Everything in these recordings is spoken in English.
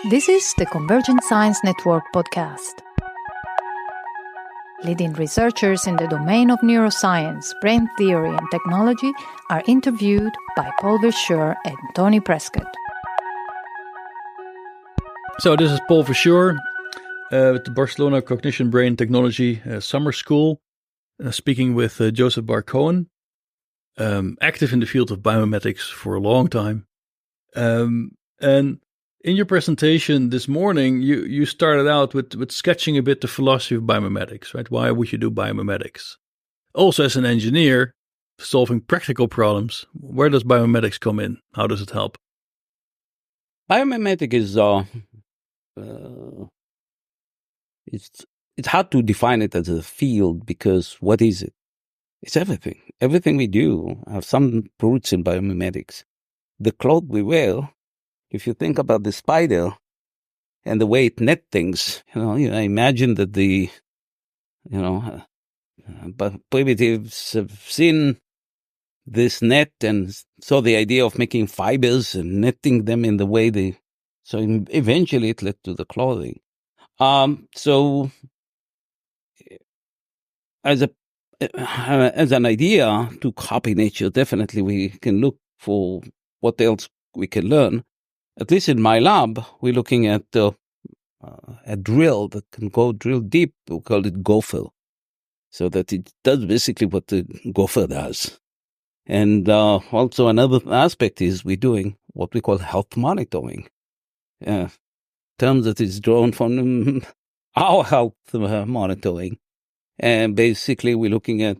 This is the Convergent Science Network podcast. Leading researchers in the domain of neuroscience, brain theory, and technology are interviewed by Paul Verschure and Tony Prescott. So this is Paul Verschure at the Barcelona Cognition Brain Technology Summer School, speaking with Yoseph Bar-Cohen, active in the field of biomimetics for a long time. And in your presentation this morning, you started out with sketching a bit the philosophy of biomimetics, right? Why would you do biomimetics? Also, as an engineer, solving practical problems, where does biomimetics come in? How does it help? Biomimetic is it's hard to define it as a field because what is it? It's everything. Everything we do have some roots in biomimetics. The clothes we wear, if you think about the spider and the way it net things, imagine that but primitives have seen this net and saw the idea of making fibers and netting them in the way so eventually it led to the clothing. So as an idea to copy nature, definitely we can look for what else we can learn. At least in my lab, we're looking at a drill that can go drill deep. We call it gopher, so that it does basically what the gopher does. And also another aspect is we're doing what we call health monitoring, terms that is drawn from our health monitoring. And basically we're looking at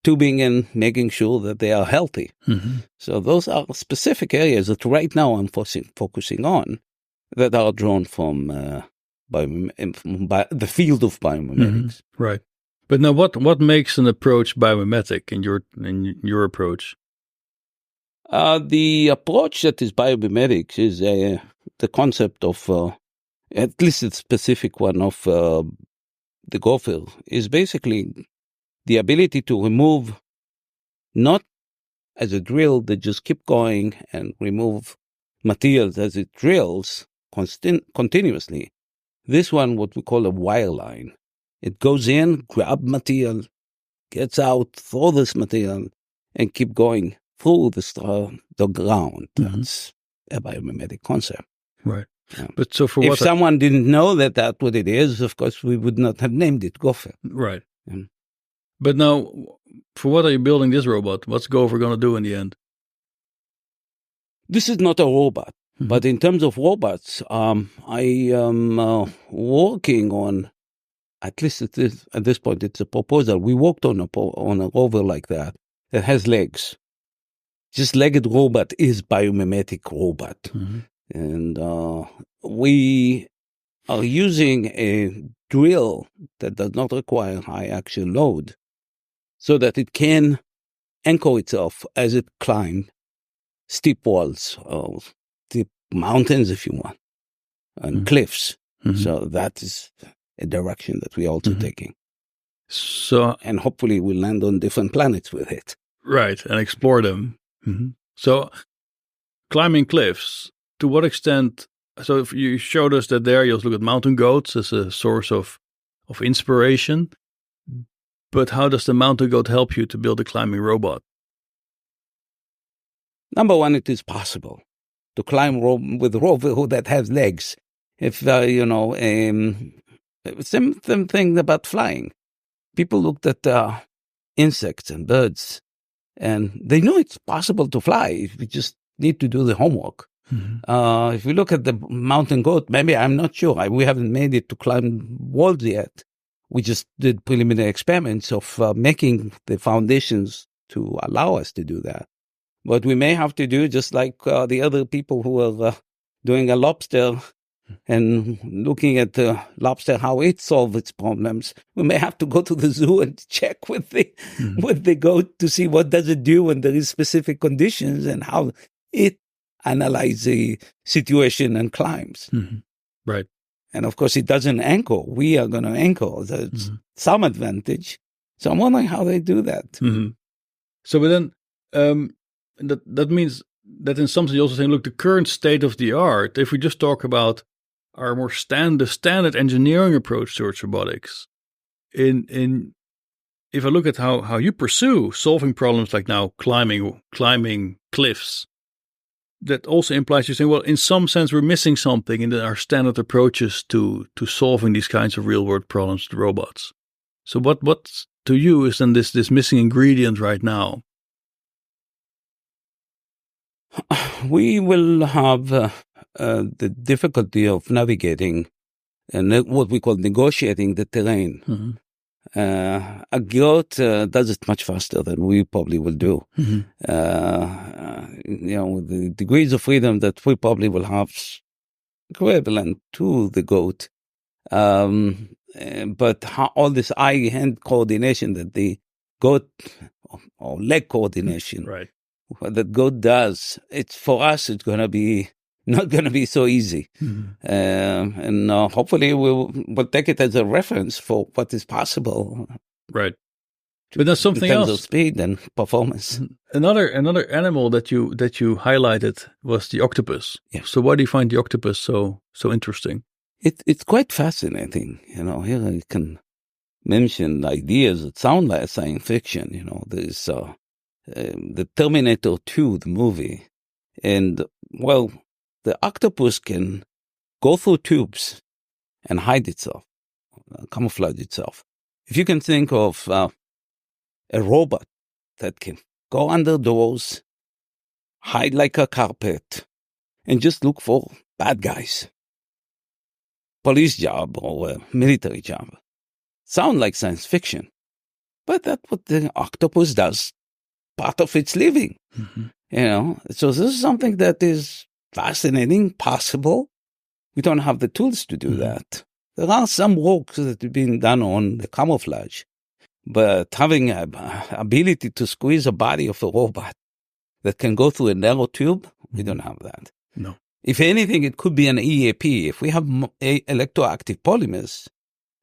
tubing and making sure that they are healthy. Mm-hmm. So those are specific areas that right now I'm focusing on that are drawn from the field of biomimetics. Mm-hmm. Right. But now what makes an approach biomimetic in your approach? The approach that is biomimetics is the concept of, at least a specific one of the gopher, is basically the ability to remove, not as a drill that just keep going and remove materials as it drills continuously. This one, what we call a wire line. It goes in, grab material, gets out, throw this material, and keep going through the ground. Mm-hmm. That's a biomimetic concept. Right. Yeah. But so for if someone didn't know that's what it is, of course, we would not have named it gopher. Right. Yeah. But now, for what are you building this robot? What's Gopher going to do in the end? This is not a robot. Mm-hmm. But in terms of robots, I am working on, at least at this point, it's a proposal. We worked on a rover like that has legs. Just legged robot is biomimetic robot. Mm-hmm. And we are using a drill that does not require high action load so that it can anchor itself as it climbs steep walls or steep mountains, if you want, and mm-hmm. cliffs. Mm-hmm. So that is a direction that we're also mm-hmm. taking. So, and hopefully we'll land on different planets with it. Right, and explore them. Mm-hmm. So climbing cliffs, to what extent? So if you showed us that there, you also look at mountain goats as a source of inspiration. But how does the mountain goat help you to build a climbing robot? Number one, it is possible to climb with a rover that has legs. If, same thing about flying. People looked at insects and birds, and they know it's possible to fly. We just need to do the homework. Mm-hmm. If we look at the mountain goat, maybe I'm not sure. We haven't made it to climb walls yet. We just did preliminary experiments of making the foundations to allow us to do that. But we may have to do just like the other people who are doing a lobster and looking at the lobster, how it solves its problems. We may have to go to the zoo and check with the goat to see what does it do when there is specific conditions and how it analyzes the situation and climbs. Mm-hmm. Right. And of course, it doesn't anchor. We are going to anchor. There's mm-hmm. some advantage. So I'm wondering how they do that. Mm-hmm. So, but then that means in some sense you're also saying, look, the current state of the art, if we just talk about our more standard engineering approach towards robotics, if I look at how you pursue solving problems like now climbing cliffs, that also implies you're saying, well, in some sense, we're missing something in our standard approaches to solving these kinds of real world problems with robots. So what to you is then this missing ingredient right now? We will have the difficulty of navigating and what we call negotiating the terrain. Mm-hmm. A goat does it much faster than we probably will do. Mm-hmm. The degrees of freedom that we probably will have equivalent to the goat. But all this eye-hand coordination that the goat or leg coordination right. what that goat does, for us, it's going to be not going to be so easy. Mm-hmm. And hopefully we'll take it as a reference for what is possible. Right. But that's something else. Of speed and performance. Another animal that you highlighted was the octopus. Yeah. So why do you find the octopus so interesting? It's quite fascinating. Here I can mention ideas that sound like science fiction. There's the Terminator 2, the movie. And, well, the octopus can go through tubes and hide itself, camouflage itself. If you can think of a robot that can go under doors, hide like a carpet, and just look for bad guys, police job or a military job. Sound like science fiction, but that's what the octopus does, part of its living. Mm-hmm. So this is something that is fascinating, possible. We don't have the tools to do that. There are some works that have been done on the camouflage, but having an ability to squeeze a body of a robot that can go through a narrow tube, we don't have that. No. If anything, it could be an EAP. If we have electroactive polymers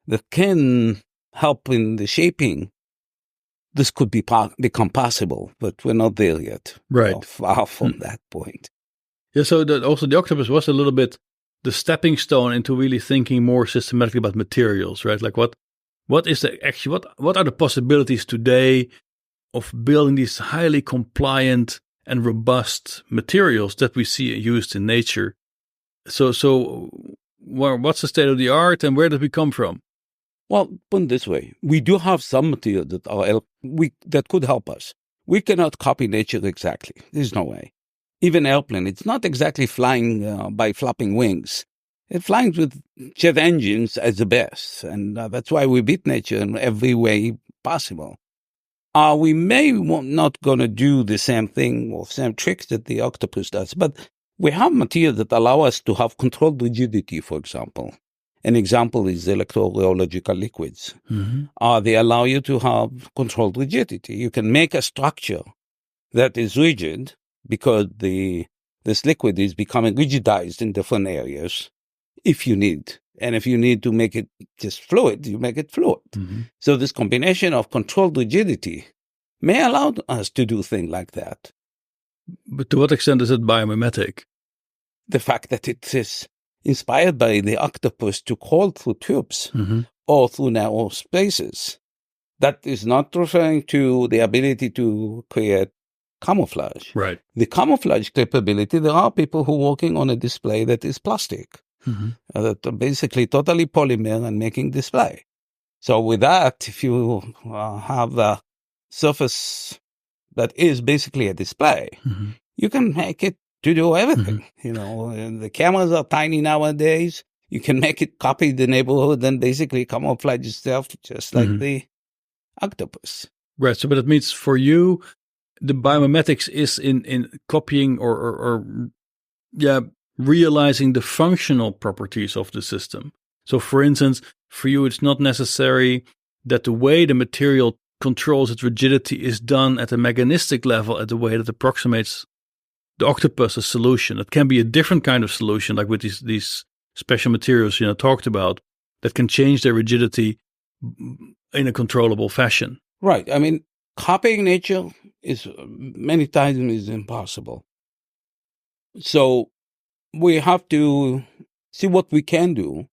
that can help in the shaping, this could become possible, but we're not there yet. Right. We're far from that point. Yeah, so also the octopus was a little bit the stepping stone into really thinking more systematically about materials, right? Like what is what are the possibilities today of building these highly compliant and robust materials that we see used in nature? So what's the state of the art and where did we come from? Well, put it this way, we do have some materials that could help us. We cannot copy nature exactly. There's no way. Even airplane, it's not exactly flying by flapping wings. It flies with jet engines as the best, and that's why we beat nature in every way possible. We may not going to do the same thing or same tricks that the octopus does, but we have materials that allow us to have controlled rigidity, for example. An example is electrorheological liquids. Mm-hmm. They allow you to have controlled rigidity. You can make a structure that is rigid because this liquid is becoming rigidized in different areas if you need. And if you need to make it just fluid, you make it fluid. Mm-hmm. So this combination of controlled rigidity may allow us to do things like that. But to what extent is it biomimetic? The fact that it is inspired by the octopus to crawl through tubes or through narrow spaces. That is not referring to the ability to create camouflage. Right. The camouflage capability, there are people who are working on a display that is plastic, that are basically totally polymer and making display. So with that, if you have a surface that is basically a display, you can make it to do everything. And the cameras are tiny nowadays. You can make it copy the neighborhood and basically camouflage itself just like the octopus. Right. So, but it means for you, the biomimetics is in copying or realizing the functional properties of the system. So, for instance, for you, it's not necessary that the way the material controls its rigidity is done at a mechanistic level, at the way that approximates the octopus a solution. It can be a different kind of solution, like with these special materials talked about, that can change their rigidity in a controllable fashion. Right. I mean, copying nature is many times is impossible. So we have to see what we can do,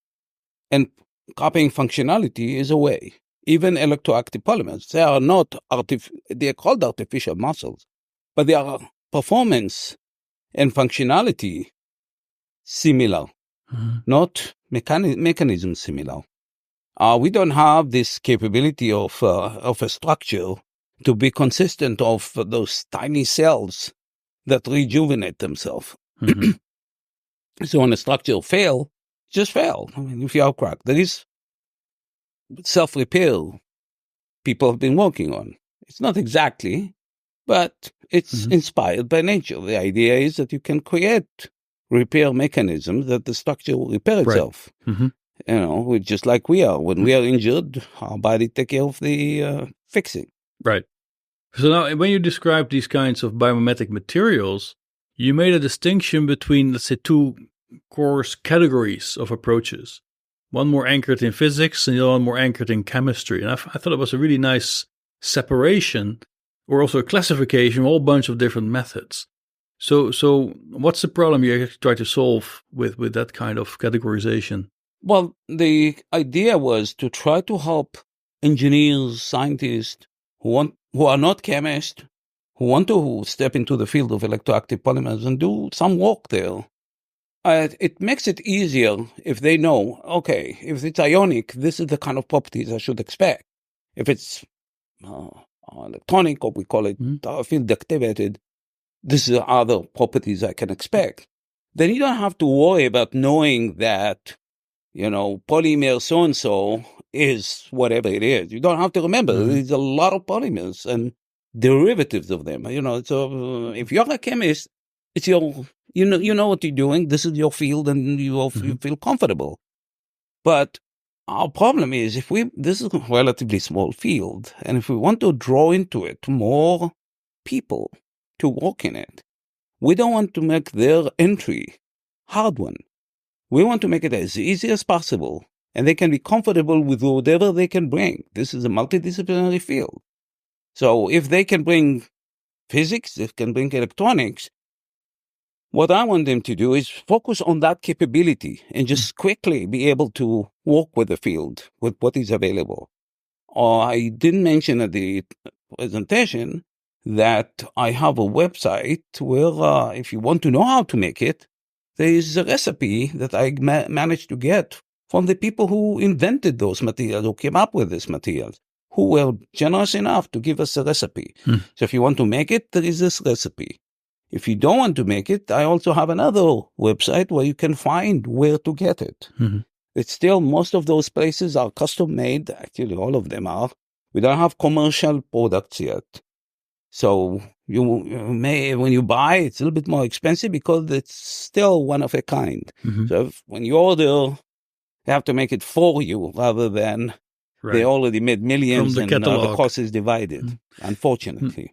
and copying functionality is a way. Even electroactive polymers, they are not they are called artificial muscles, but they are performance and functionality similar, not mechanism similar. We don't have this capability of a structure to be consistent of those tiny cells that rejuvenate themselves. So when a structure just fail. I mean, if you have crack, there is self-repair people have been working on. It's not exactly, but it's inspired by nature. The idea is that you can create repair mechanisms that the structure will repair itself. Right. You know, just like we are. When we are injured, our body take care of the fixing. Right. So now, when you describe these kinds of biomimetic materials, you made a distinction between, let's say, two course categories of approaches. One more anchored in physics and the other one more anchored in chemistry. And I thought it was a really nice separation, or also a classification of a whole bunch of different methods. So what's the problem you try to solve with that kind of categorization? Well, the idea was to try to help engineers, scientists who are not chemists, who want to step into the field of electroactive polymers and do some work there. It makes it easier if they know, okay, if it's ionic, this is the kind of properties I should expect. If it's electronic, or we call it field activated, this is other properties I can expect. Then you don't have to worry about knowing that, you know, polymer so-and-so is whatever it is. You don't have to remember. There's a lot of polymers and derivatives of them. You know, so if you're a chemist, it's your, you know what you're doing. This is your field, and you feel comfortable. But our problem is, this is a relatively small field, and if we want to draw into it more people to work in it, we don't want to make their entry hard one. We want to make it as easy as possible, and they can be comfortable with whatever they can bring. This is a multidisciplinary field. So if they can bring physics, they can bring electronics, what I want them to do is focus on that capability and just quickly be able to work with the field, with what is available. I didn't mention at the presentation that I have a website where if you want to know how to make it, there is a recipe that I managed to get from the people who invented those materials, who came up with these materials, who were generous enough to give us a recipe. So if you want to make it, there is this recipe. If you don't want to make it, I also have another website where you can find where to get it. It's still, most of those places are custom made. Actually, all of them are. We don't have commercial products yet. So you may, when you buy, it's a little bit more expensive because it's still one of a kind. So when you order, they have to make it for you rather than they already made millions and the cost is divided, unfortunately.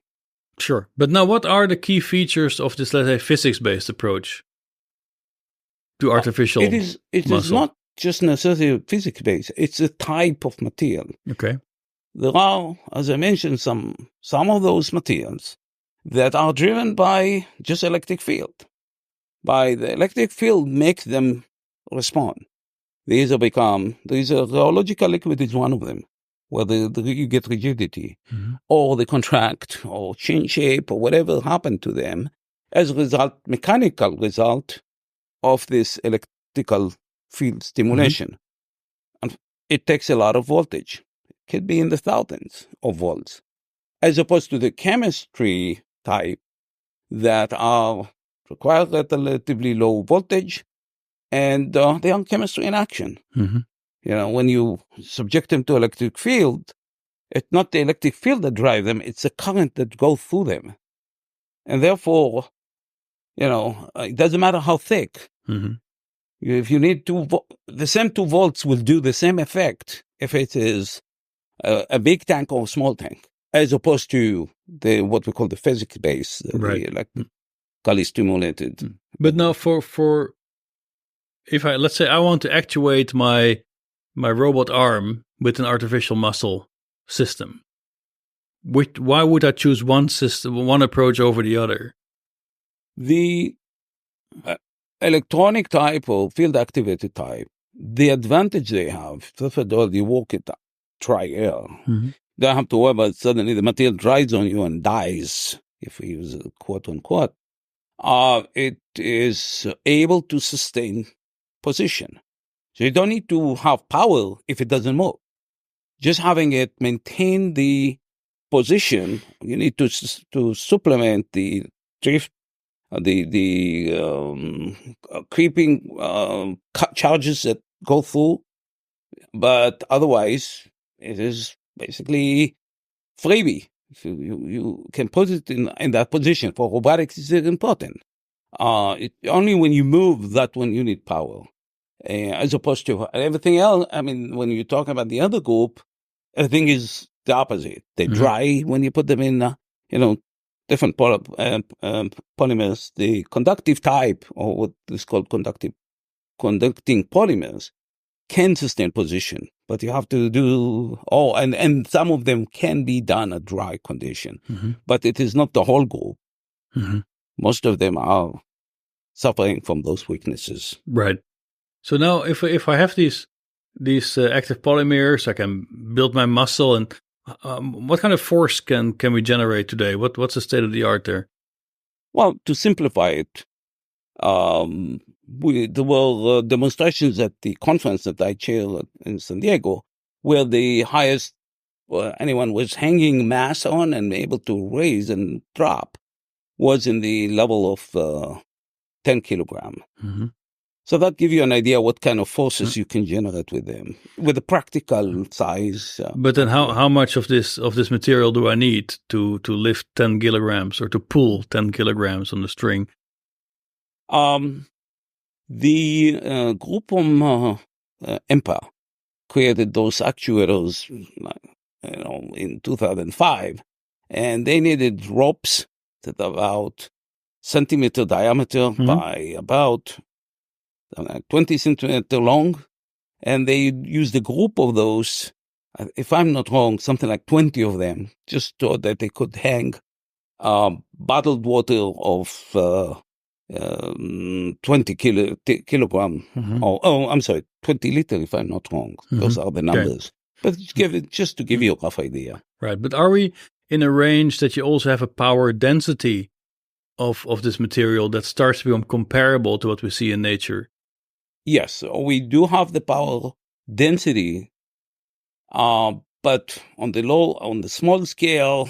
Sure. But now, what are the key features of this, let's say, physics-based approach to artificial muscle? It is not just necessarily physics-based. It's a type of material. Okay. There are, as I mentioned, some of those materials that are driven by just electric field. By the electric field makes them respond. There is a rheological liquid is one of them, where you get rigidity, or they contract, or change shape, or whatever happened to them as a result, mechanical result of this electrical field stimulation. And it takes a lot of voltage. It could be in the thousands of volts, as opposed to the chemistry type that require relatively low voltage, and they are chemistry in action. You know, when you subject them to electric field, it's not the electric field that drives them, it's the current that goes through them. And therefore, you know, it doesn't matter how thick. If you need the same 2 volts will do the same effect if it is a big tank or a small tank, as opposed to what we call the physics-based, the electrically stimulated. But now for if let's say I want to actuate my robot arm with an artificial muscle system, why would I choose one approach over the other? electronic type or field activated type, the advantage they have, first of all, you walk it dry air. Mm-hmm. You don't have to worry about suddenly the material dries on you and dies, if we use a quote unquote. It is able to sustain position. So you don't need to have power if it doesn't move. Just having it maintain the position, you need to supplement the drift, creeping charges that go through. But otherwise, it is basically freebie. So you can put it in that position. For robotics, it's important. Only when you move, that when you need power. As opposed to everything else, I mean, when you talk about the other group, everything is the opposite. They dry when you put them in, different polymers. The conductive type, or what is called conducting polymers, can sustain position, but you have to do and some of them can be done at dry condition, but it is not the whole group. Most of them are suffering from those weaknesses. Right. So now, if I have these active polymers, I can build my muscle. And what kind of force can we generate today? What's the state of the art there? Well, to simplify it, there were demonstrations at the conference that I chaired in San Diego, where the highest anyone was hanging mass on and able to raise and drop was in the level of 10 kilogram. So that gives you an idea what kind of forces you can generate with them, with the practical size. But then how much of this material do I need to lift 10 kilograms or to pull 10 kilograms on the string? The group from EMPA created those actuators, in 2005, and they needed ropes that are about centimeter diameter by about 20 centimeter long, and they used a group of those, if I'm not wrong, something like 20 of them, just so that they could hang bottled water of 20 kilogram, I'm sorry, 20 liter, if I'm not wrong. Those are the numbers. Okay. But just to give you a rough idea. Right, but are we in a range that you also have a power density of this material that starts to become comparable to what we see in nature? Yes, we do have the power density, but on the small scale,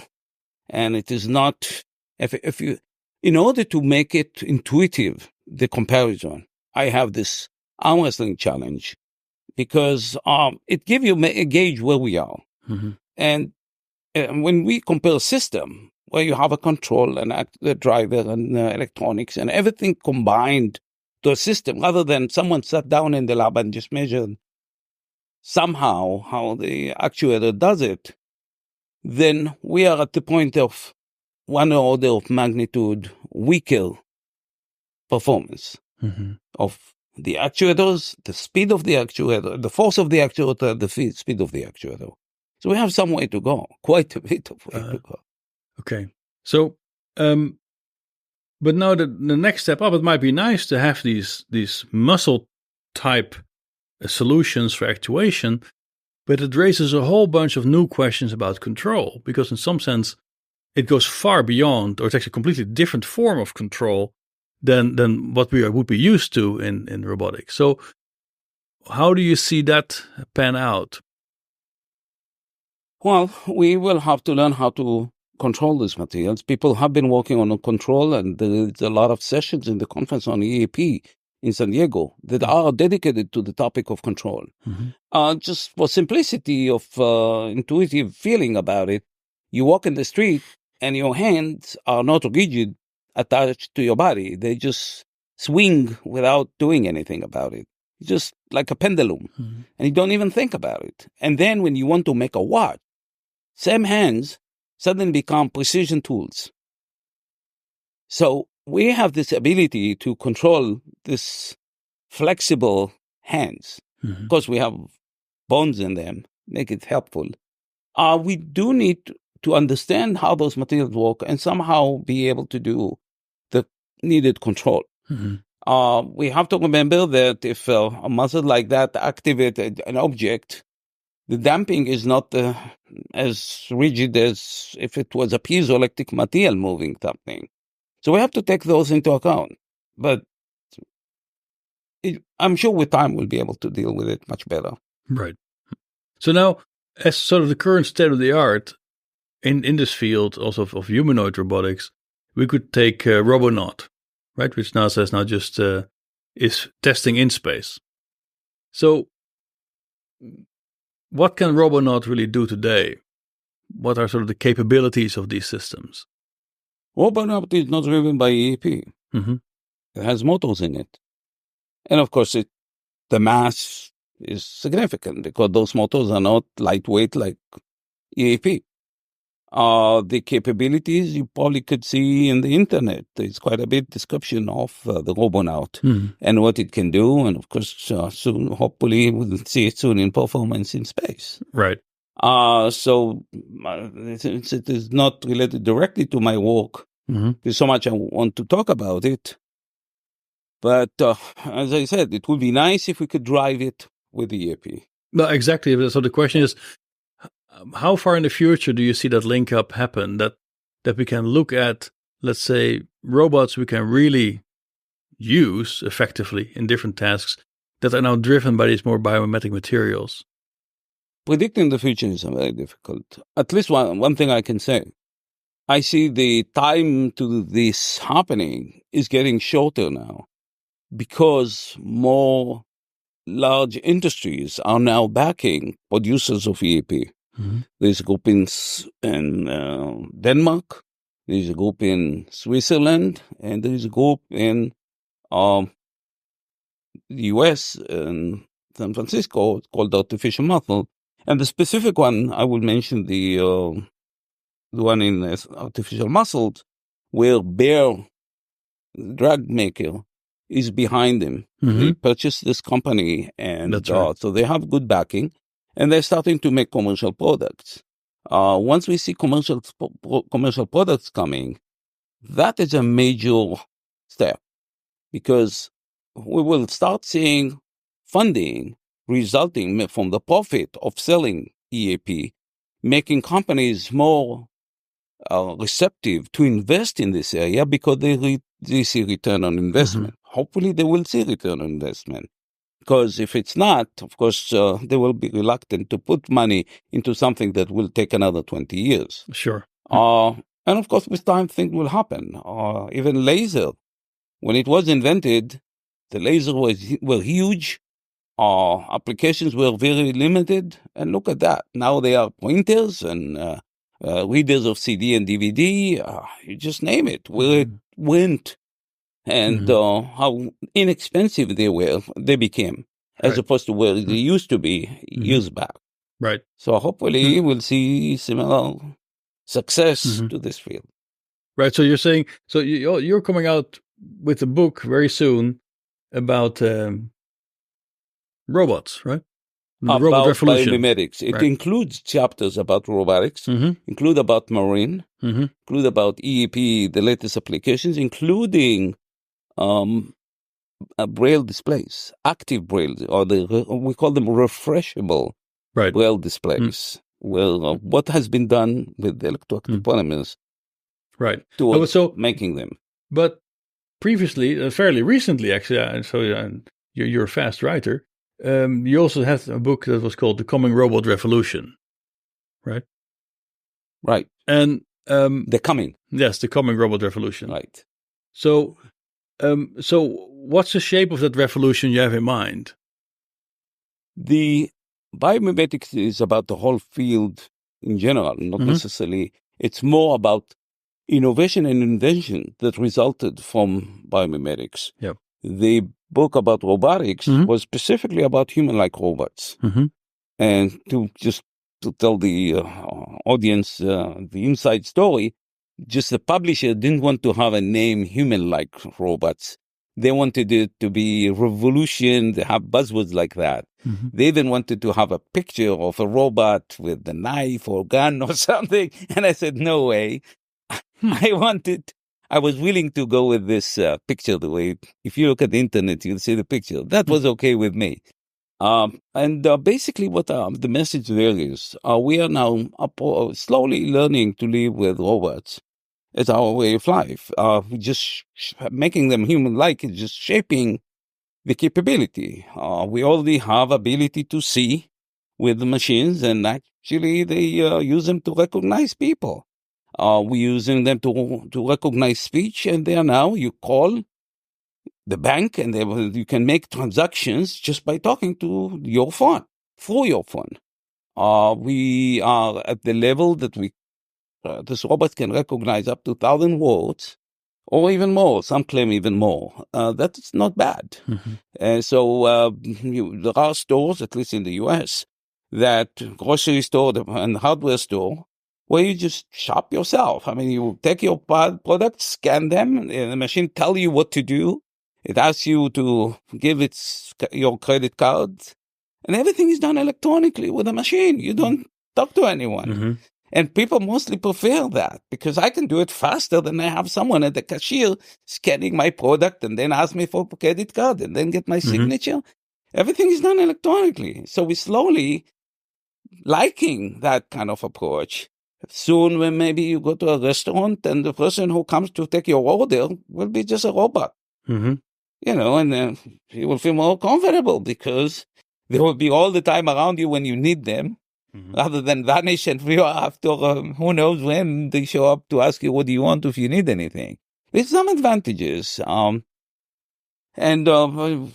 and it is not, if you, in order to make it intuitive, the comparison, I have this arm wrestling challenge, because it gives you a gauge where we are. And when we compare a system where you have a control and the driver and electronics and everything combined to a system, rather than someone sat down in the lab and just measured somehow how the actuator does it, then we are at the point of one order of magnitude weaker performance of the actuators, the speed of the actuator, the force of the actuator, the speed of the actuator. So we have some way to go, quite a bit of way to go. Okay. So, but now the next step up, it might be nice to have these muscle type solutions for actuation, but it raises a whole bunch of new questions about control, because in some sense it goes far beyond, or it's actually a completely different form of control than what we would be used to in robotics. So how do you see that pan out? Well, we will have to learn how to control these materials. People have been working on control, and there's a lot of sessions in the conference on EAP in San Diego that are dedicated to the topic of control. Just for simplicity of intuitive feeling about it, you walk in the street and your hands are not rigid, attached to your body. They just swing without doing anything about it. It's just like a pendulum, and you don't even think about it. And then when you want to make a watch, same hands suddenly become precision tools. So we have this ability to control this flexible hands, because we have bones in them, make it helpful. We do need to understand how those materials work and somehow be able to do the needed control. We have to remember that if a muscle like that activated an object, the damping is not as rigid as if it was a piezoelectric material moving something. So we have to take those into account. But I'm sure with time we'll be able to deal with it much better. Right. So now, as sort of the current state of the art in this field also of humanoid robotics, we could take Robonaut, right, which NASA is now just is testing in space. So what can Robonaut really do today? What are sort of the capabilities of these systems? Robonaut is not driven by EAP. Mm-hmm. It has motors in it. And of course, the mass is significant because those motors are not lightweight like EAP. The capabilities you probably could see in the internet. There's quite a bit description of the Robonaut and what it can do. And of course, soon, hopefully, we'll see it soon in performance in space. Right. So since it is not related directly to my work, there's so much I want to talk about it. But as I said, it would be nice if we could drive it with EAP. No, exactly. So the question is, how far in the future do you see that link up happen? That we can look at, let's say, robots we can really use effectively in different tasks that are now driven by these more biomimetic materials? Predicting the future is very difficult. At least one thing I can say. I see the time to this happening is getting shorter now because more large industries are now backing producers of EAP. There's a group in Denmark, there's a group in Switzerland, and there's a group in the US and San Francisco called Artificial Muscle. And the specific one, I will mention the one in Artificial Muscles, where Bear, the drug maker, is behind them. They purchased this company, and right. So they have good backing. And they're starting to make commercial products. Once we see commercial products coming, that is a major step because we will start seeing funding resulting from the profit of selling EAP, making companies more receptive to invest in this area because they see return on investment. Hopefully, they will see return on investment. Because if it's not, of course, they will be reluctant to put money into something that will take another 20 years. Sure. And of course, with time, things will happen. Even laser, when it was invented, the laser were huge. Applications were very limited. And look at that. Now they are pointers and readers of CD and DVD. You just name it. Where it went. And how inexpensive they became, as opposed to where they used to be years back. Right. So hopefully we'll see similar success to this field. Right. So you're saying, so you're coming out with a book very soon about robots, right? The about robot revolution. Biomimetics. It includes chapters about robotics, include about marine, include about EEP, the latest applications, including braille displays, active braille, or we call them refreshable braille displays. Well, what has been done with the electroactive polymers towards making them. But previously, fairly recently, actually, so you're a fast writer, you also had a book that was called The Coming Robot Revolution, right? Right. And The Coming Robot Revolution. Right. So what's the shape of that revolution you have in mind? The biomimetics is about the whole field in general, not necessarily. It's more about innovation and invention that resulted from biomimetics. Yep. The book about robotics was specifically about human-like robots. And to tell the audience the inside story, just the publisher didn't want to have a name human-like robots. They wanted it to be a revolution. They have buzzwords like that. They even wanted to have a picture of a robot with a knife or gun or something. And I said, no way. I I was willing to go with this picture the way, if you look at the internet, you'll see the picture. That was okay with me. Basically what the message there is, we are now slowly learning to live with robots as our way of life. We just making them human-like is just shaping the capability. We already have ability to see with the machines, and actually they use them to recognize people. We're using them to recognize speech, and they are now, you call the bank, and you can make transactions just by talking to your phone, through your phone. We are at the level that this robot can recognize up to 1,000 words, or even more. Some claim even more. That's not bad. There are stores, at least in the U.S., that grocery store and hardware store, where you just shop yourself. I mean, you take your products, scan them, and the machine tell you what to do. It asks you to give your credit card, and everything is done electronically with a machine. You don't talk to anyone. And people mostly prefer that because I can do it faster than I have someone at the cashier scanning my product and then ask me for a credit card and then get my signature. Everything is done electronically. So we're slowly liking that kind of approach. Soon, when maybe you go to a restaurant and the person who comes to take your order will be just a robot. And then you will feel more comfortable because they will be all the time around you when you need them, rather than vanish and after who knows when they show up to ask you what do you want if you need anything. There's some advantages. So two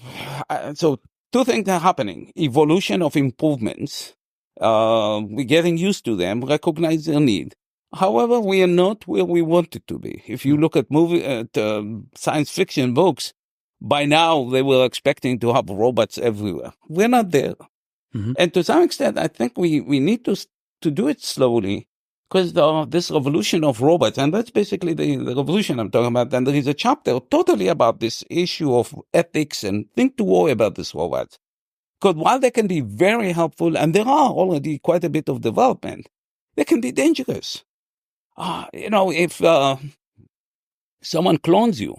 things are happening. Evolution of improvements. We're getting used to them, recognize their need. However, we are not where we wanted to be. If you look at science fiction books, by now they were expecting to have robots everywhere. We're not there. And to some extent, I think we need to do it slowly because this revolution of robots, and that's basically the revolution I'm talking about. And there is a chapter totally about this issue of ethics and think to worry about these robots. Because while they can be very helpful, and there are already quite a bit of development, they can be dangerous. If someone clones you,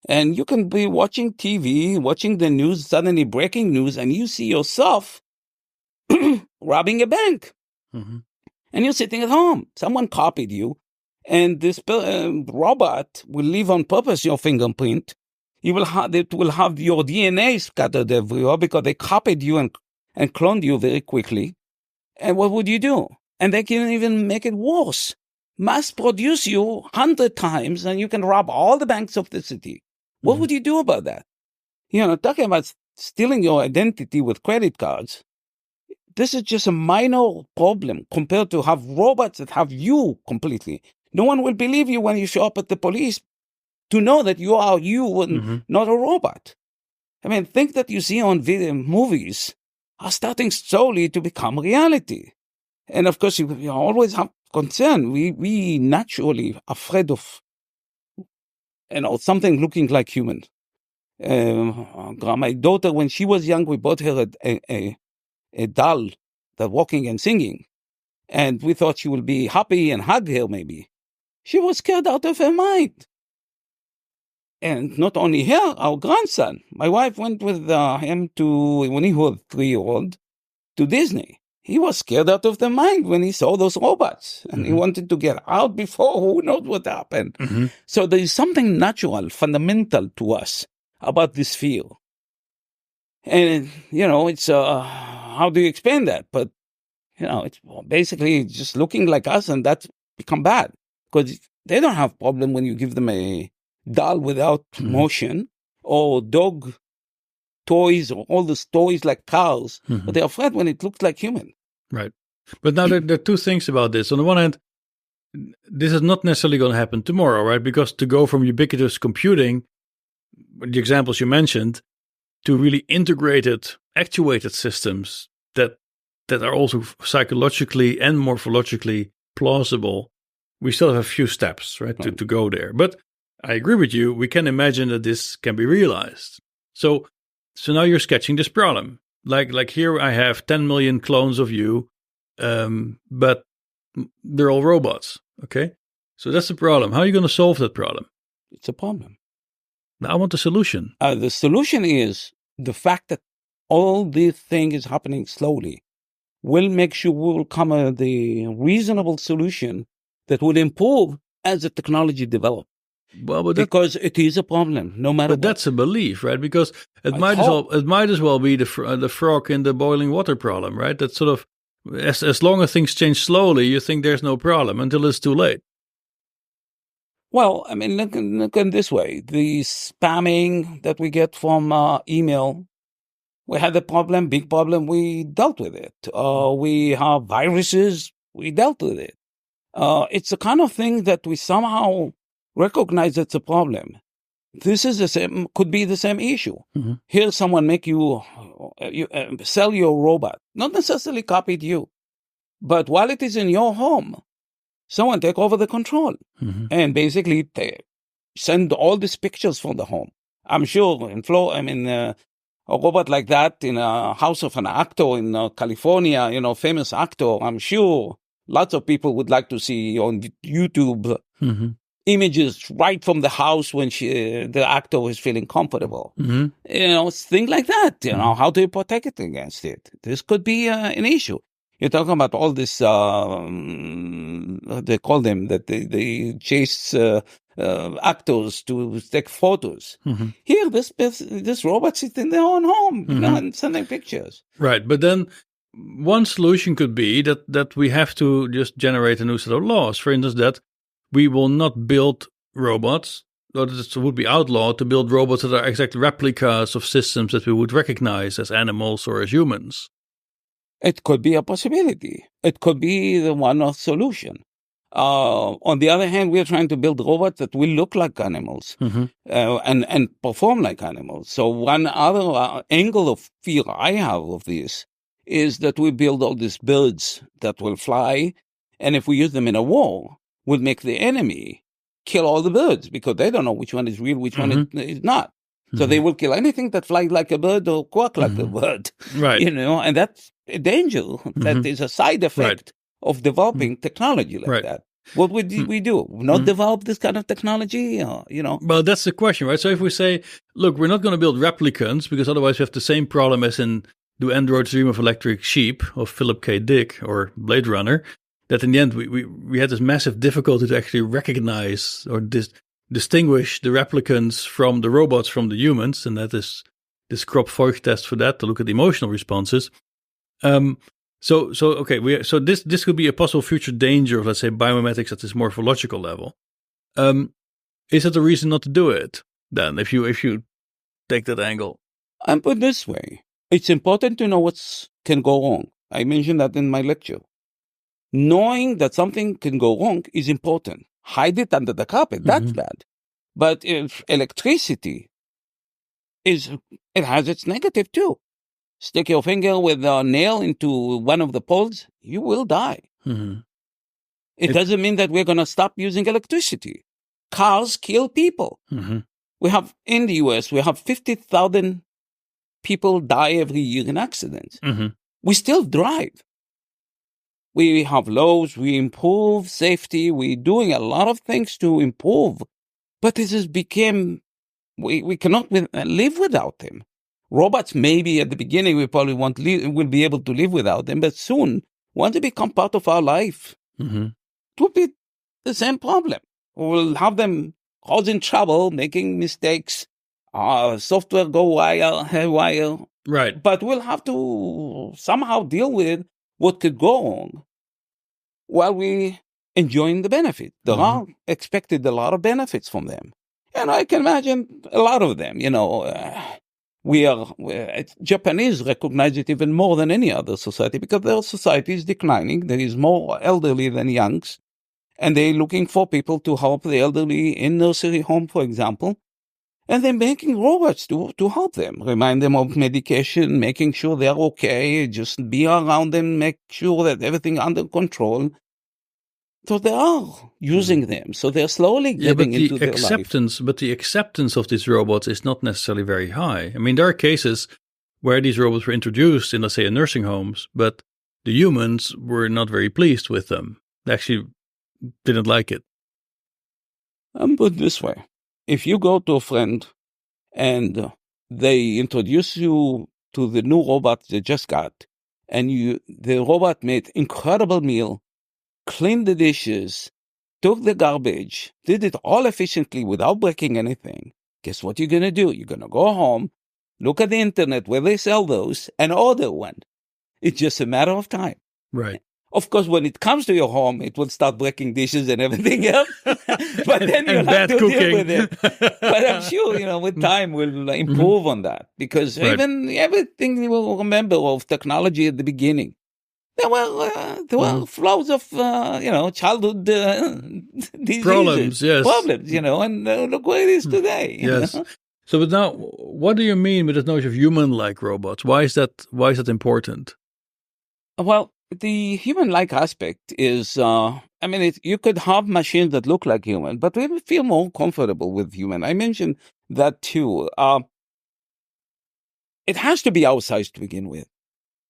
and you can be watching TV, watching the news, suddenly breaking news, and you see yourself robbing a bank. And you're sitting at home. Someone copied you, and this robot will leave on purpose your fingerprint. It will have your DNA scattered everywhere because they copied you and cloned you very quickly. And what would you do? And they can even make it worse. Mass produce you 100 times, and you can rob all the banks of the city. What would you do about that? Talking about stealing your identity with credit cards, this is just a minor problem compared to have robots that have you completely. No one will believe you when you show up at the police to know that you are you and not a robot. I mean, things that you see on video movies are starting slowly to become reality. And of course, you always have concern. We naturally afraid of something looking like human. My daughter, when she was young, we bought her a doll that walking and singing. And we thought she would be happy and hug her maybe. She was scared out of her mind. And not only her, our grandson. My wife went with him when he was 3-year-old, to Disney. He was scared out of the mind when he saw those robots. And he wanted to get out before who knows what happened. So there is something natural, fundamental to us about this fear. And, it's, how do you explain that? But, it's basically just looking like us, and that's become bad. Because they don't have problem when you give them a doll without motion, or dog toys, or all those toys like cars, but they're afraid when it looks like human. Right. But now there are two things about this. On the one hand, this is not necessarily going to happen tomorrow, right? Because to go from ubiquitous computing, the examples you mentioned, to really integrated, actuated systems that are also psychologically and morphologically plausible, we still have a few steps, right, to go there. But I agree with you. We can imagine that this can be realized. So now you're sketching this problem. Like here I have 10 million clones of you, but they're all robots. Okay. So that's the problem. How are you going to solve that problem? It's a problem. I want the solution. The solution is the fact that all this thing is happening slowly will make sure we will come at the reasonable solution that will improve as the technology develops. Well, but because it is a problem, no matter. But that's a belief, right? Because it might as well be the frog in the boiling water problem, right? That sort of as long as things change slowly, you think there's no problem until it's too late. Well, I mean, look at it this way: the spamming that we get from email, we had a problem, big problem. We dealt with it. We have viruses. We dealt with it. It's the kind of thing that we somehow recognize it's a problem. This is the same, could be the same issue. Mm-hmm. Here, someone make you sell your robot, not necessarily copied you, but while it is in your home, someone take over the control and basically send all these pictures from the home. I'm sure a robot like that in a house of an actor in California, famous actor, I'm sure lots of people would like to see on YouTube images right from the house when the actor was feeling comfortable. Things like that. How do you protect it against it? This could be an issue. You're talking about all this, they call them that they chase actors to take photos. Here, this robot sits in their own home, and sending pictures. Right, but then one solution could be that we have to just generate a new set of laws. For instance, that we will not build robots, or it would be outlawed to build robots that are exact replicas of systems that we would recognize as animals or as humans. It could be a possibility. It could be the one solution. On the other hand, we are trying to build robots that will look like animals and perform like animals. So one other angle of fear I have of this is that we build all these birds that will fly, and if we use them in a war, will make the enemy kill all the birds because they don't know which one is real, which one is not. So they will kill anything that flies like a bird or quack like a bird. Right. And that's a danger. That is a side effect of developing technology like that. What would we do? Not develop this kind of technology? Well, that's the question, right? So if we say, look, we're not going to build replicants because otherwise we have the same problem as in Do Androids Dream of Electric Sheep of Philip K. Dick or Blade Runner, that in the end we had this massive difficulty to actually recognize or distinguish the replicants from the robots from the humans, and that is this Kropf-Voigt test for that, to look at emotional responses. So this could be a possible future danger of, let's say, biomimetics at this morphological level. Is that a reason not to do it then, if you take that angle? I'm put this way. It's important to know what can go wrong. I mentioned that in my lecture. Knowing that something can go wrong is important. Hide it under the carpet, that's bad. But if electricity it has its negative too. Stick your finger with a nail into one of the poles, you will die. It doesn't mean that we're going to stop using electricity. Cars kill people. We have, in the US, we have 50,000 people die every year in accidents. We still drive. We have laws, we improve safety, we're doing a lot of things to improve, but this has become, we cannot live without them. Robots, maybe at the beginning, we probably will be able to live without them, but soon, once they become part of our life, it will be the same problem. We'll have them causing trouble, making mistakes, software go haywire. Right. But we'll have to somehow deal with what could go wrong while we enjoying the benefit. There are expected a lot of benefits from them. And I can imagine a lot of them, Japanese recognize it even more than any other society because their society is declining. There is more elderly than youngs, and they're looking for people to help the elderly in nursery home, for example. And they're making robots to help them, remind them of medication, making sure they're okay, just be around them, make sure that everything under control. So they are using them. So they're slowly getting into their life. But the acceptance of these robots is not necessarily very high. I mean, there are cases where these robots were introduced in, let's say, nursing homes, but the humans were not very pleased with them. They actually didn't like it. I'm put this way. if you go to a friend and they introduce you to the new robot they just got, and the robot made incredible meal, cleaned the dishes, took the garbage, did it all efficiently without breaking anything, guess what you're going to do? You're going to go home, look at the internet where they sell those, and order one. It's just a matter of time. Right. Of course, when it comes to your home, it will start breaking dishes and everything else. But then you have to deal with it. But I'm sure, with time we'll improve on that. Because even everything you will remember of technology at the beginning, there were flows of, childhood diseases. Problems, yes. And look where it is today. Yes. So, but now, what do you mean with the notion of human-like robots? Why is that important? Well, the human-like aspect is, you could have machines that look like human, but we feel more comfortable with human. I mentioned that too. It has to be our size to begin with.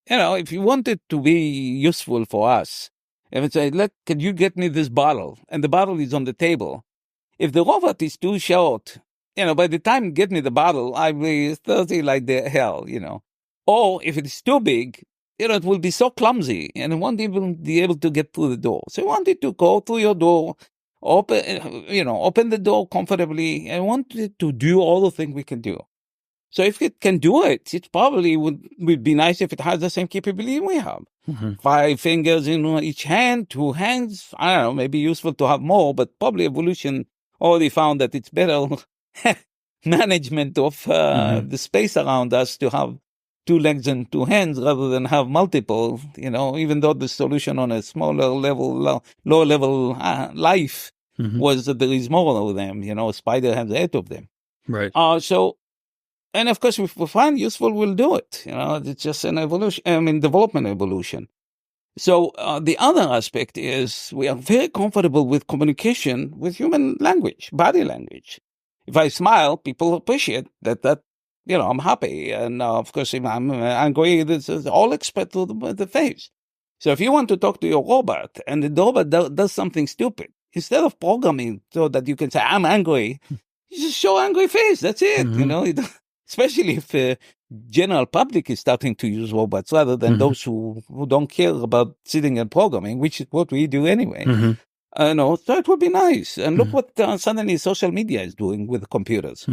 If you want it to be useful for us, if it's can you get me this bottle? And the bottle is on the table. If the robot is too short, by the time you get me the bottle, I'll be thirsty like the hell, Or if it's too big, it will be so clumsy and it won't even be able to get through the door. So I want it to go through your door, open the door comfortably, and I want it to do all the things we can do. So if it can do it, it probably would be nice if it has the same capability we have. 5 fingers in each hand, 2 hands. I don't know, maybe useful to have more, but probably evolution already found that it's better management of the space around us to have 2 legs and 2 hands rather than have multiple, even though the solution on a smaller level, lower level life was that there is more of them. A spider has 8 of them. Right. And of course, if we find useful, we'll do it. It's just an development evolution. So the other aspect is we are very comfortable with communication with human language, body language. If I smile, people appreciate that I'm happy. And of course, if I'm angry, this is all expressed through the face. So if you want to talk to your robot and the robot does something stupid, instead of programming so that you can say, I'm angry, you just show angry face. That's it. Especially if the general public is starting to use robots rather than those who don't care about sitting and programming, which is what we do anyway. So it would be nice. And look what suddenly social media is doing with computers.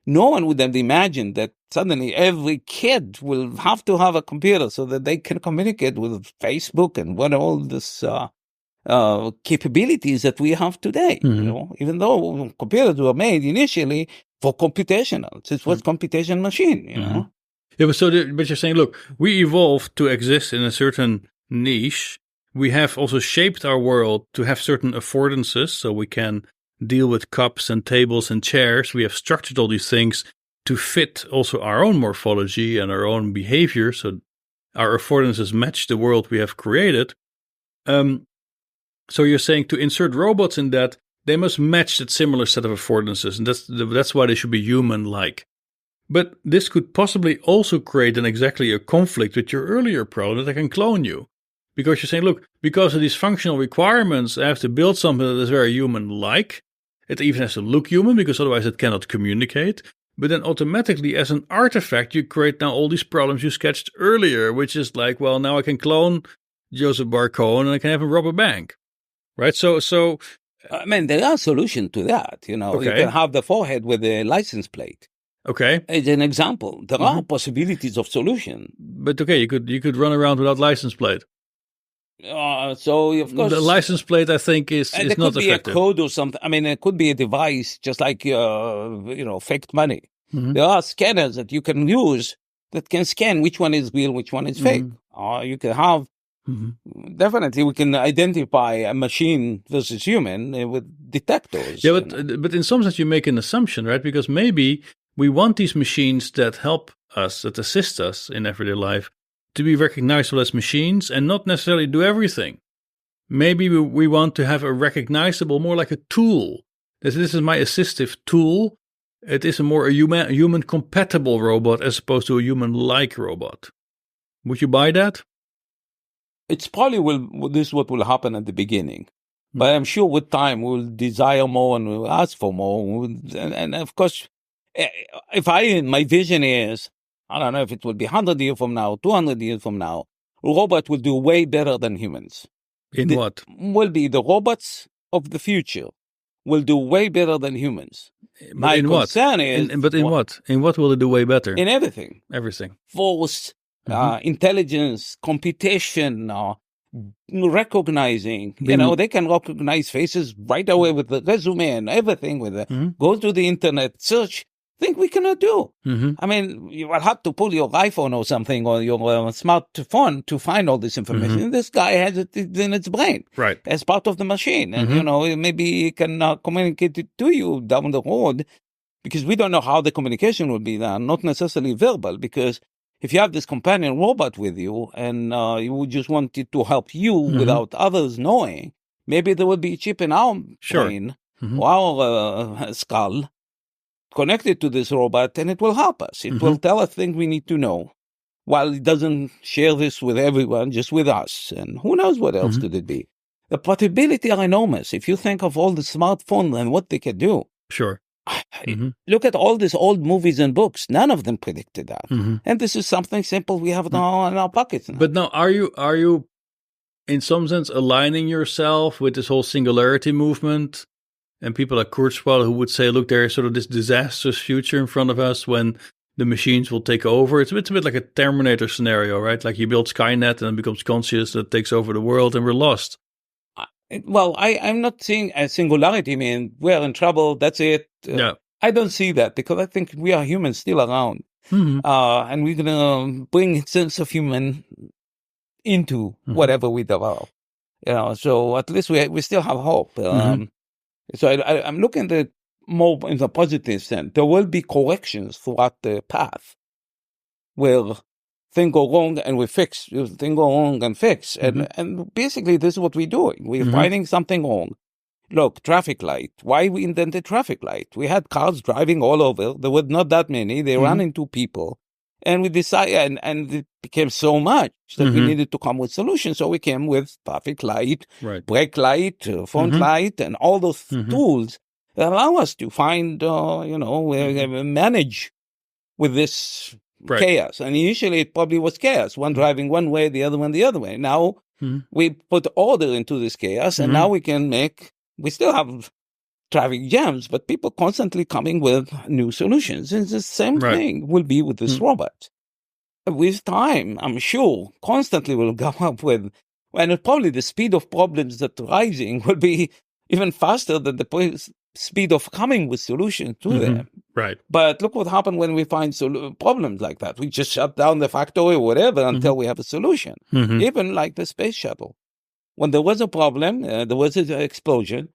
No one would have imagined that suddenly every kid will have to have a computer so that they can communicate with Facebook and what all this capabilities that we have today. Even though computers were made initially for computational, it was computation machine. Yeah, but you're saying, look, we evolved to exist in a certain niche. We have also shaped our world to have certain affordances, so we can deal with cups and tables and chairs. We have structured all these things to fit also our own morphology and our own behavior, so our affordances match the world we have created. So you're saying to insert robots in that, they must match that similar set of affordances, and that's why they should be human-like. But this could possibly also create exactly a conflict with your earlier problem that I can clone you. Because you're saying, look, because of these functional requirements, I have to build something that is very human-like. It even has to look human, because otherwise it cannot communicate. But then automatically, as an artifact, you create now all these problems you sketched earlier, which is like, well, now I can clone Yoseph Bar-Cohen and I can have him rob a bank. Right? So there are solutions to that. You can have the forehead with a license plate. Okay. As an example, there are possibilities of solution. But okay, you could run around without license plate. So of course, the license plate, I think, is not effective. There could be a code or something. It could be a device, just like faked money. There are scanners that you can use that can scan which one is real, which one is fake. You can have. Definitely, we can identify a machine versus human with detectors. Yeah, but in some sense, you make an assumption, right? Because maybe we want these machines that help us, that assist us in everyday life, to be recognizable as machines and not necessarily do everything. Maybe we want to have a recognizable, more like a tool. This is my assistive tool. It is a human-compatible robot as opposed to a human-like robot. Would you buy that? It's probably this is what will happen at the beginning. But I'm sure with time we'll desire more and we'll ask for more. And of course, my vision is, I don't know if it will be 100 years from now, 200 years from now, robots will do way better than humans. What? Will be the robots of the future will do way better than humans. My concern is... But in what? In what will they do way better? In everything. Everything. Force, intelligence, computation, recognizing, they can recognize faces right away with the resume and everything go to the internet, search, thing we cannot do. I mean, you will have to pull your iPhone or something or your smartphone to find all this information. This guy has it in its brain, right, as part of the machine. And, maybe he can communicate it to you down the road, because we don't know how the communication will be done, not necessarily verbal, because if you have this companion robot with you and you would just want it to help you without others knowing, maybe there will be a chip in our brain or our skull connected to this robot, and it will help us. It will tell us things we need to know, while it doesn't share this with everyone, just with us. And who knows what else could it be? The possibilities are enormous. If you think of all the smartphones and what they can do. Sure. Look at all these old movies and books. None of them predicted that. And this is something simple we have now in our pockets now. But now, are you in some sense aligning yourself with this whole singularity movement? And people like Kurzweil who would say, look, there is sort of this disastrous future in front of us when the machines will take over. It's a bit like a Terminator scenario, right? Like you build Skynet and it becomes conscious that takes over the world and we're lost. Well, I'm not seeing a singularity. I mean, we're in trouble. That's it. I don't see that, because I think we are humans still around. And we're going to bring a sense of human into whatever we develop. So at least we still have hope. So I'm looking at it more in the positive sense. There will be corrections throughout the path where things go wrong and we fix, things go wrong and fix. And basically this is what we're doing. We're finding something wrong. Look, traffic light. Why we invented traffic light? We had cars driving all over. There were not that many. They ran into people. And we decided, and it became so much that we needed to come with solutions. So we came with traffic light, brake light, front light, and all those tools that allow us to find, manage with this chaos. And initially it probably was chaos, one driving one way, the other one the other way. Now we put order into this chaos, and now we still have traffic jams, but people constantly coming with new solutions. And the same thing will be with this robot. With time, I'm sure, constantly will come up with, and probably the speed of problems that are rising will be even faster than the speed of coming with solutions to them. Right. But look what happened when we find problems like that. We just shut down the factory or whatever until we have a solution. Even like the space shuttle. When there was a problem, there was an explosion,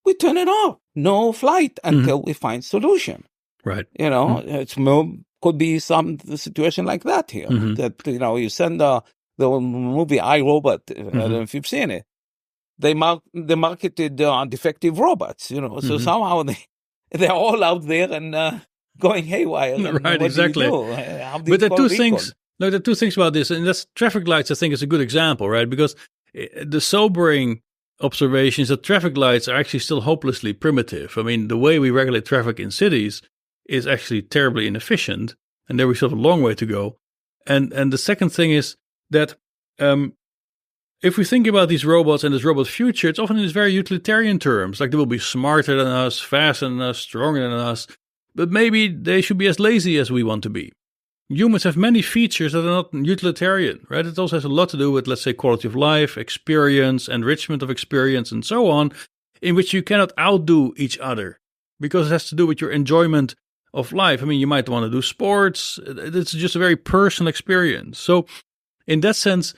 we turn it off. No flight until we find solution. Right. It's could be some situation like that here. That, you send the movie I, Robot, I don't know if you've seen it. They marketed defective robots, so somehow they're all out there and going haywire. Right, exactly. But there are two things. No, there are two things about this, and that's traffic lights. I think is a good example, right? Because the sobering observations that traffic lights are actually still hopelessly primitive. I mean, the way we regulate traffic in cities is actually terribly inefficient, and there we still have a long way to go. And the second thing is that if we think about these robots and this robot future, it's often in these very utilitarian terms, like they will be smarter than us, faster than us, stronger than us, but maybe they should be as lazy as we want to be. Humans have many features that are not utilitarian, right? It also has a lot to do with, let's say, quality of life, experience, enrichment of experience, and so on, in which you cannot outdo each other, because it has to do with your enjoyment of life. I mean, you might want to do sports. It's just a very personal experience. So in that sense,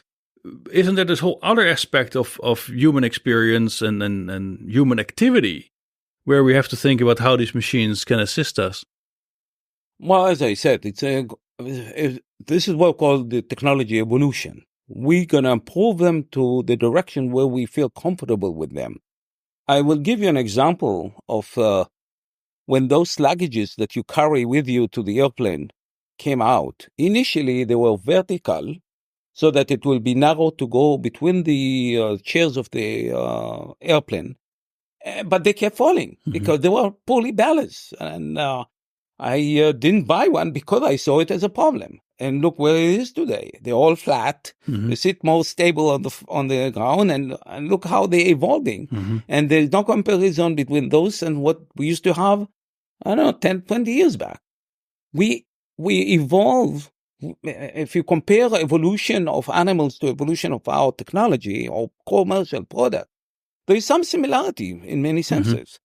isn't there this whole other aspect of human experience and human activity where we have to think about how these machines can assist us? Well, as I said, this is what we call the technology evolution. We're going to improve them to the direction where we feel comfortable with them. I will give you an example of when those luggages that you carry with you to the airplane came out. Initially, they were vertical, so that it will be narrow to go between the chairs of the airplane. But they kept falling because they were poorly balanced. And I didn't buy one because I saw it as a problem. And look where it is today. They're all flat. They sit more stable on the ground, and look how they're evolving. And there's no comparison between those and what we used to have, I don't know, 10, 20 years back. We evolve. If you compare evolution of animals to evolution of our technology or commercial product, there is some similarity in many senses.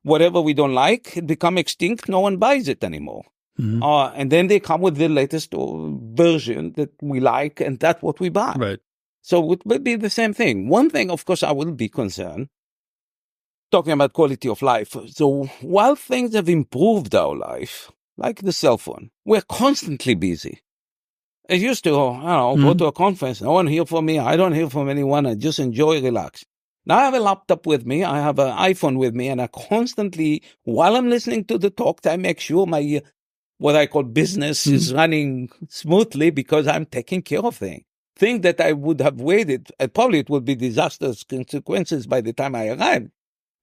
Whatever we don't like, it become extinct. No one buys it anymore. And then they come with the latest version that we like, and that's what we buy. Right. So it will be the same thing. One thing, of course, I will be concerned, talking about quality of life. So while things have improved our life, like the cell phone, we're constantly busy. I used to, go to a conference. No one hear from me. I don't hear from anyone. I just enjoy, relax. Now I have a laptop with me. I have an iPhone with me, and I constantly, while I'm listening to the talk, I make sure my what I call business is running smoothly because I'm taking care of things. Things that I would have waited, and probably it would be disastrous consequences by the time I arrive.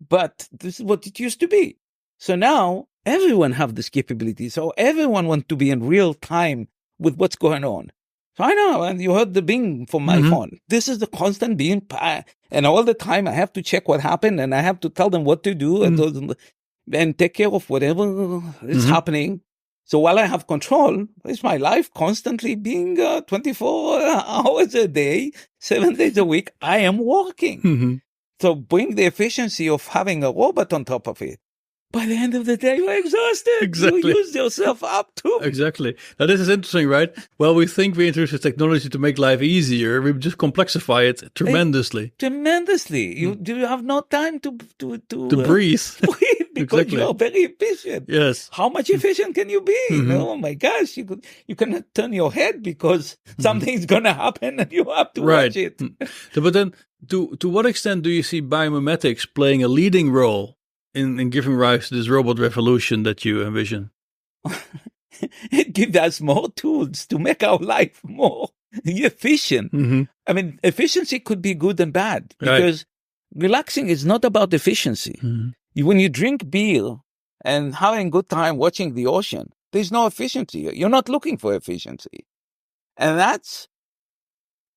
But this is what it used to be. So now everyone have this capability. So everyone wants to be in real time with what's going on. So I know, and you heard the bing from my phone. This is the constant being, and all the time I have to check what happened, and I have to tell them what to do and take care of whatever is happening. So while I have control, it's my life constantly being 24 hours a day, 7 days a week. I am working. So bring the efficiency of having a robot on top of it. By the end of the day, you're exhausted. Exactly. You use yourself up too. Exactly. Now, this is interesting, right? Well, we think we introduce technology to make life easier. We just complexify it tremendously. Tremendously. You have no time to breathe. Because you're very efficient. Yes. How much efficient can you be? Oh my gosh, you cannot turn your head because something's going to happen and you have to watch it. But then, to what extent do you see biomimetics playing a leading role in giving rise to this robot revolution that you envision? It gives us more tools to make our life more efficient. I mean, efficiency could be good and bad because relaxing is not about efficiency. When you drink beer and having a good time watching the ocean, there's no efficiency. You're not looking for efficiency. And that's,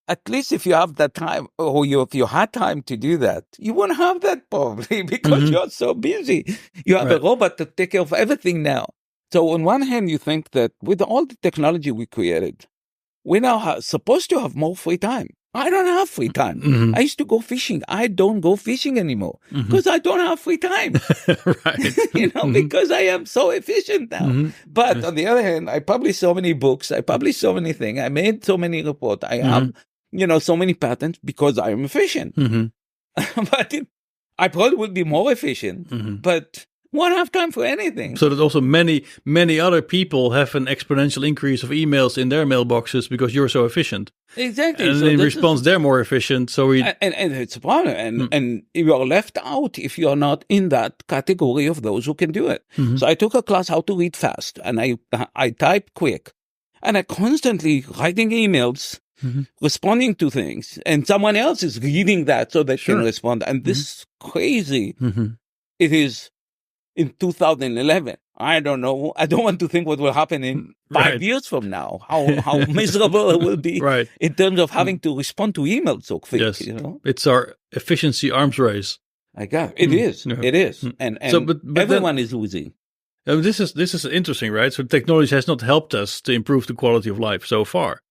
at least if you have that time, or if you had time to do that, you won't have that probably because you're so busy. You have a robot to take care of everything now. So on one hand, you think that with all the technology we created, we now are supposed to have more free time. I don't have free time. I used to go fishing. I don't go fishing anymore because I don't have free time. Because I am so efficient now. But on the other hand, I publish so many books. I publish so many things. I made so many reports. I have, so many patents because I am efficient. But I probably would be more efficient, but won't have time for anything. So that also many other people have an exponential increase of emails in their mailboxes because you're so efficient. Exactly. And so in response, they're more efficient. So and it's a problem. And you are left out if you are not in that category of those who can do it. So I took a class how to read fast, and I type quick, and I constantly writing emails, responding to things, and someone else is reading that so they can respond. And this is crazy. It is. In 2011, I don't know. I don't want to think what will happen in 5 years from now. How miserable it will be in terms of having to respond to emails so quick. Yes. It's our efficiency arms race. I got it. Is. It is, and so, but everyone is losing. This is interesting, right? So technology has not helped us to improve the quality of life so far.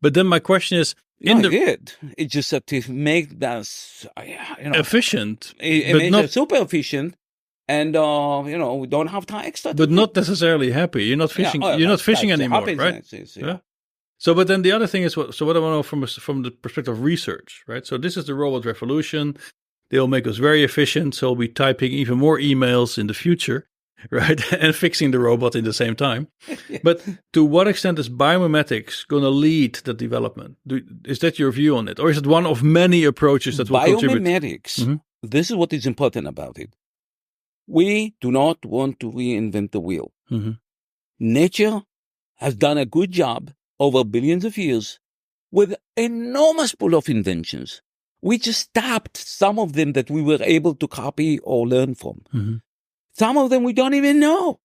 But then my question is, it just had to make us efficient, but not super efficient. And we don't have time extra. But not necessarily happy. You're not fishing. You're not fishing anymore, right? So, but then the other thing is, what I want to know from the perspective of research, right? So this is the robot revolution. They'll make us very efficient. So we'll be typing even more emails in the future, right? And fixing the robot in the same time. But to what extent is biomimetics going to lead the development? Is that your view on it, or is it one of many approaches that will contribute? Biomimetics. This is what is important about it. We do not want to reinvent the wheel. Nature has done a good job over billions of years with enormous pool of inventions. We just tapped some of them that we were able to copy or learn from. Mm-hmm. Some of them we don't even know.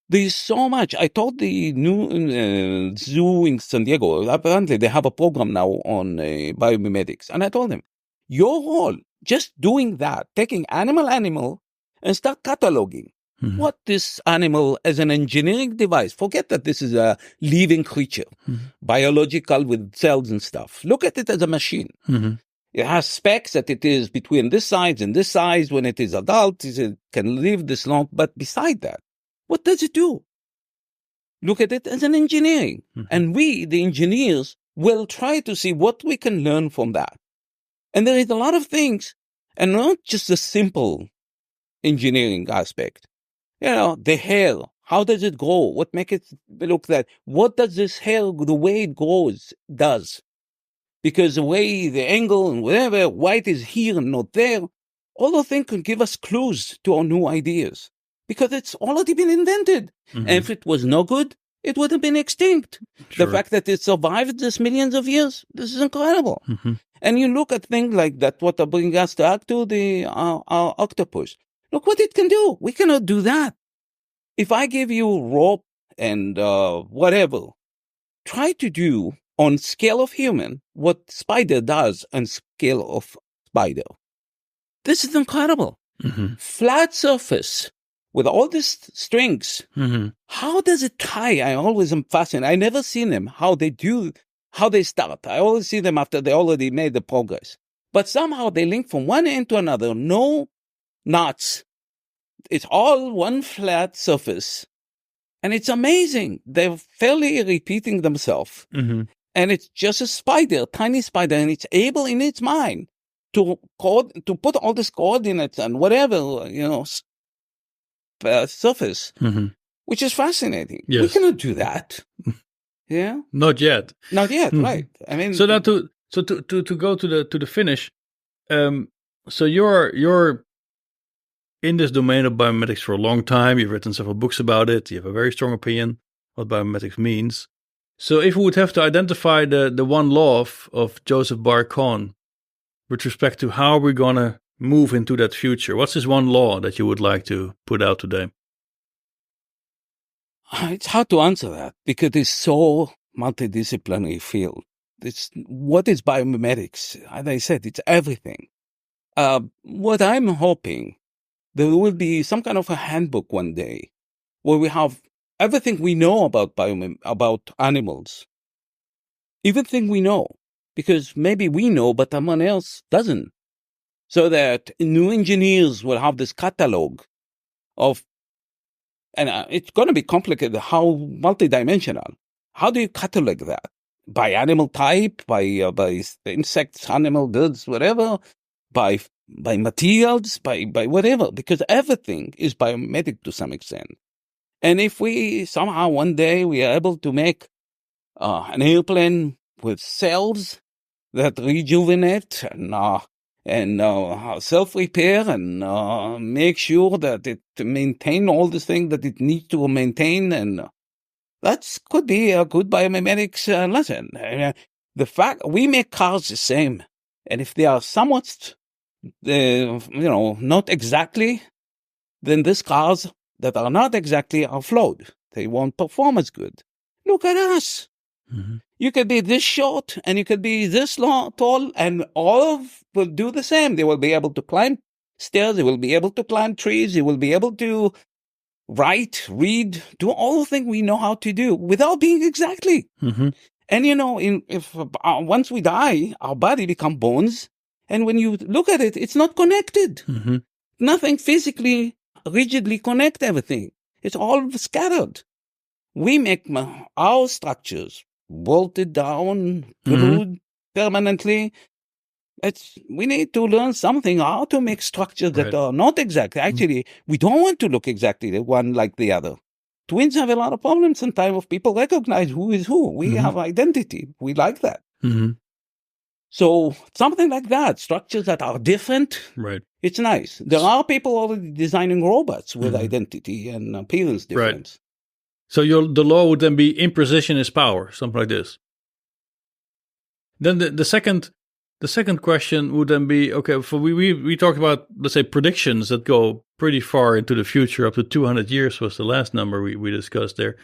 There's so much. I told the new zoo in San Diego, apparently they have a program now on biomimetics. And I told them, your role, just doing that, taking animal, and start cataloging what this animal as an engineering device, forget that this is a living creature, biological with cells and stuff. Look at it as a machine. Mm-hmm. It has specs that it is between this size and this size. When it is adult, it can live this long. But beside that, what does it do? Look at it as an engineering. And we, the engineers, will try to see what we can learn from that. And there is a lot of things, and not just the simple engineering aspect. You know, the hair, how does it grow? What makes it look that? What does this hair, the way it grows, does? Because the way, the angle and whatever, white is here and not there, all those things can give us clues to our new ideas. Because it's already been invented. And if it was no good, it would have been extinct. Sure. The fact that it survived this millions of years, this is incredible. And you look at things like that, what brings us back to the octopus. Look what it can do. We cannot do that. If I give you rope and whatever, try to do on scale of human what spider does on scale of spider. This is incredible. Flat surface with all these strings. How does it tie? I always am fascinated. I never seen them, how they start. I always see them after they already made the progress. But somehow they link from one end to another. No knots. It's all one flat surface. And it's amazing. They're fairly repeating themselves. And it's just a spider, tiny spider, and it's able in its mind to put all these coordinates and whatever, surface, which is fascinating. Yes. We cannot do that. Yeah, Not yet. not yet, right? I mean, So now to go to the finish. So you're in this domain of biomimetics for a long time. You've written several books about it. You have a very strong opinion what biomimetics means. So if we would have to identify the one law of Joseph Bar-Cohen with respect to how we're gonna move into that future, what's this one law that you would like to put out today? it's hard to answer that because it's so multidisciplinary field. What is biomimetics? As I said, it's everything. What I'm hoping, there will be some kind of a handbook one day where we have everything we know about about animals. Everything we know, because maybe we know, but someone else doesn't. So that new engineers will have this catalog of, and it's going to be complicated, how multidimensional. How do you catalog that? By animal type, by insects, animal, birds, whatever, by materials, by whatever, because everything is biomimetic to some extent. And if we somehow one day we are able to make an airplane with cells that rejuvenate and self-repair and make sure that it maintain all the things that it needs to maintain, and that could be a good biomimetics lesson. The fact we make cars the same, and if they are somewhat, not exactly, then these cars that are not exactly are flawed. They won't perform as good. Look at us. You could be this short and you could be this tall, and all will do the same. They will be able to climb stairs. They will be able to climb trees. They will be able to write, read, do all the things we know how to do without being exactly. And if once we die, our body become bones. And when you look at it, it's not connected. Nothing physically, rigidly connect everything. It's all scattered. We make our structures bolted down, glued permanently. We need to learn something how to make structures that are not exact. Actually, we don't want to look exactly the one like the other. Twins have a lot of problems sometimes of people recognize who is who. We have identity. We like that. So something like that, structures that are different. Right. It's nice. There are people already designing robots with identity and appearance difference. So the law would then be imprecision is power, something like this. Then the second question would then be, okay, for we talked about, let's say, predictions that go pretty far into the future, up to 200 years was the last number we discussed there.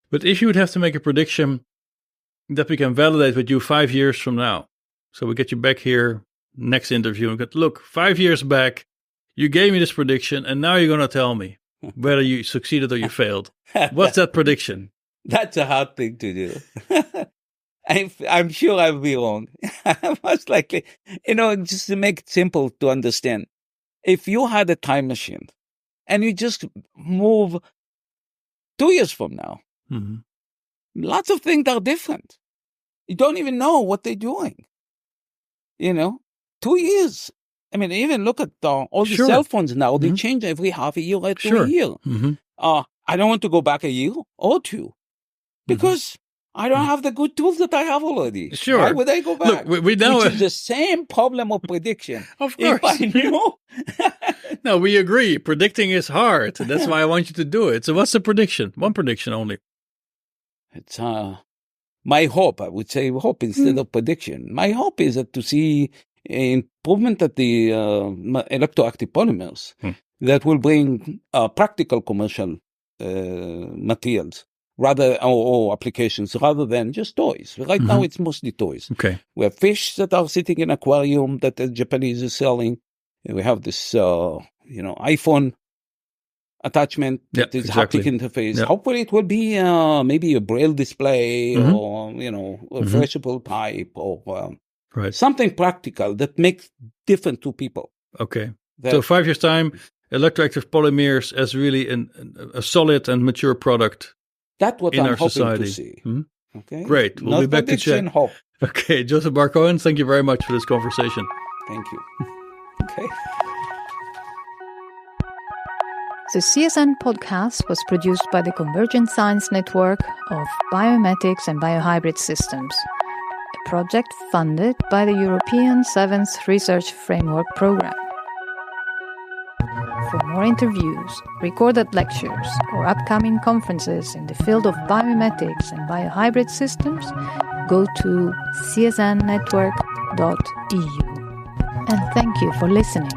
But if you would have to make a prediction that we can validate with you 5 years from now, so we get you back here next interview and get, look, 5 years back, you gave me this prediction, and now you're going to tell me whether you succeeded or you failed. What's that prediction? That's a hard thing to do. I'm sure I'll be wrong. Most likely. Just to make it simple to understand, if you had a time machine and you just move 2 years from now, lots of things are different. You don't even know what they're doing. 2 years. I mean, even look at all the cell phones now. They change every half a year or to a year. I don't want to go back a year or two because I don't have the good tools that I have already. Sure. Why would I go back? Look, we know Which is the same problem of prediction. Of course. If I knew. No, we agree. Predicting is hard. That's why I want you to do it. So what's the prediction? One prediction only. It's my hope. I would say hope instead of prediction. My hope is that to see improvement at the electroactive polymers that will bring practical commercial materials or applications rather than just toys. Right now, it's mostly toys. Okay. We have fish that are sitting in an aquarium that the Japanese is selling. And we have this, iPhone attachment that is haptic interface. Yep. Hopefully, it will be maybe a braille display or a flexible pipe or something practical that makes different to people. Okay. So 5 years time, electroactive polymers as really a solid and mature product. That's what I'm hoping society. To see. Okay. Great. We'll be back to check. Hope. Okay. Yoseph Bar-Cohen, thank you very much for this conversation. Thank you. Okay. The CSN podcast was produced by the Convergent Science Network of Biomimetics and Biohybrid Systems, a project funded by the European 7th Research Framework Programme. For more interviews, recorded lectures, or upcoming conferences in the field of biomimetics and biohybrid systems, go to csnnetwork.eu. And thank you for listening.